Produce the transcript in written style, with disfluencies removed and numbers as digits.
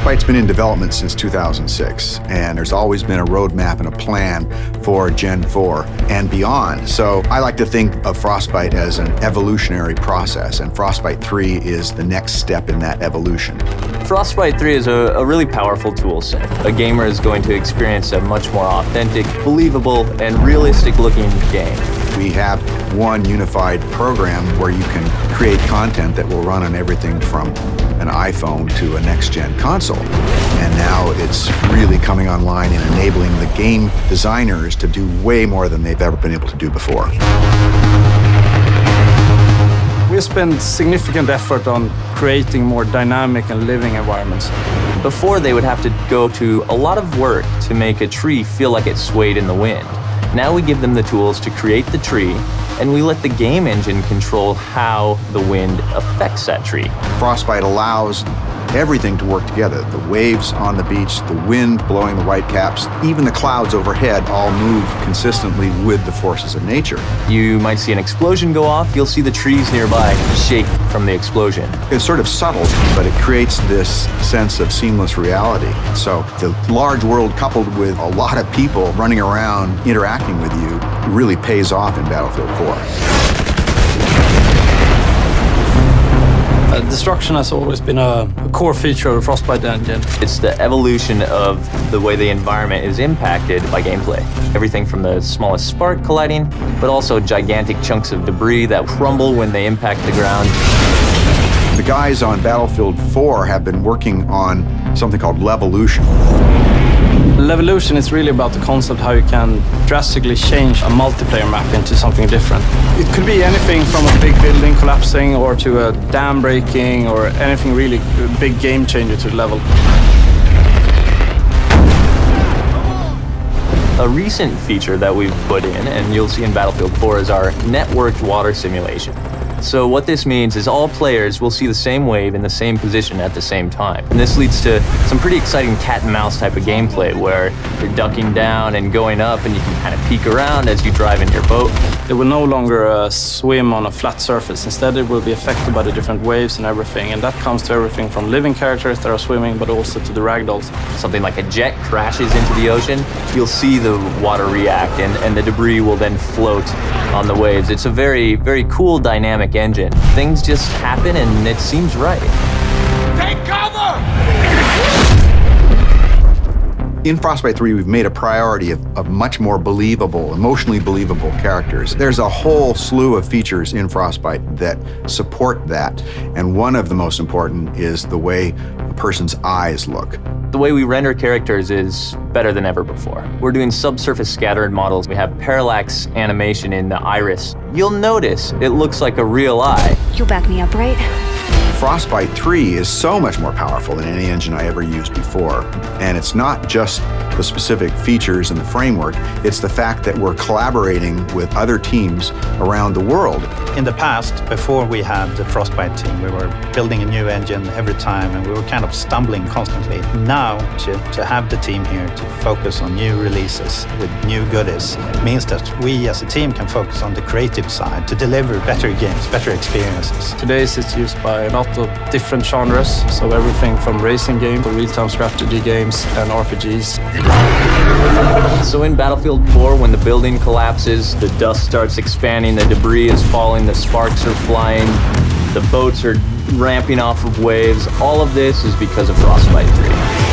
Frostbite's been in development since 2006, and there's always been a roadmap and a plan for Gen 4 and beyond. So I like to think of Frostbite as an evolutionary process, and Frostbite 3 is the next step in that evolution. Frostbite 3 is a really powerful tool set. A gamer is going to experience a much more authentic, believable, and realistic-looking game. We have one unified program where you can create content that will run on everything from an iPhone to a next-gen console. And now it's really coming online and enabling the game designers to do way more than they've ever been able to do before. We spend significant effort on creating more dynamic and living environments. Before, they would have to go to a lot of work to make a tree feel like it swayed in the wind. Now we give them the tools to create the tree, and we let the game engine control how the wind affects that tree. Frostbite allows everything to work together. The waves on the beach, the wind blowing the whitecaps, even the clouds overhead all move consistently with the forces of nature. You might see an explosion go off, you'll see the trees nearby shake from the explosion. It's sort of subtle, but it creates this sense of seamless reality. So the large world coupled with a lot of people running around interacting with you really pays off in Battlefield 4. Destruction has always been a core feature of the Frostbite engine. It's the evolution of the way the environment is impacted by gameplay. Everything from the smallest spark colliding, but also gigantic chunks of debris that crumble when they impact the ground. The guys on Battlefield 4 have been working on something called Levolution. Levolution is really about the concept how you can drastically change a multiplayer map into something different. It could be anything from a big building collapsing or to a dam breaking or anything really big game changer to the level. A recent feature that we've put in, and you'll see in Battlefield 4, is our networked water simulation. So what this means is all players will see the same wave in the same position at the same time. And this leads to some pretty exciting cat and mouse type of gameplay where you're ducking down and going up and you can kind of peek around as you drive in your boat. It will no longer swim on a flat surface. Instead, it will be affected by the different waves and everything. And that comes to everything from living characters that are swimming, but also to the ragdolls. Something like a jet crashes into the ocean, you'll see the water react and the debris will then float on the waves. It's a very, very cool dynamic engine. Things just happen and it seems right. Take cover! In Frostbite 3, we've made a priority of much more believable, emotionally believable characters. There's a whole slew of features in Frostbite that support that, and one of the most important is the way a person's eyes look. The way we render characters is better than ever before. We're doing subsurface scattered models. We have parallax animation in the iris. You'll notice it looks like a real eye. You'll back me up, right? Frostbite 3 is so much more powerful than any engine I ever used before. And it's not just the specific features and the framework, it's the fact that we're collaborating with other teams around the world. In the past, before we had the Frostbite team, we were building a new engine every time and we were kind of stumbling constantly. Now, to have the team here to focus on new releases with new goodies means that we as a team can focus on the creative side to deliver better games, better experiences. Today's it's used by a lot of different genres, so everything from racing games to real-time strategy games and RPGs. So in Battlefield 4, when the building collapses, the dust starts expanding, the debris is falling, the sparks are flying, the boats are ramping off of waves, all of this is because of Frostbite 3.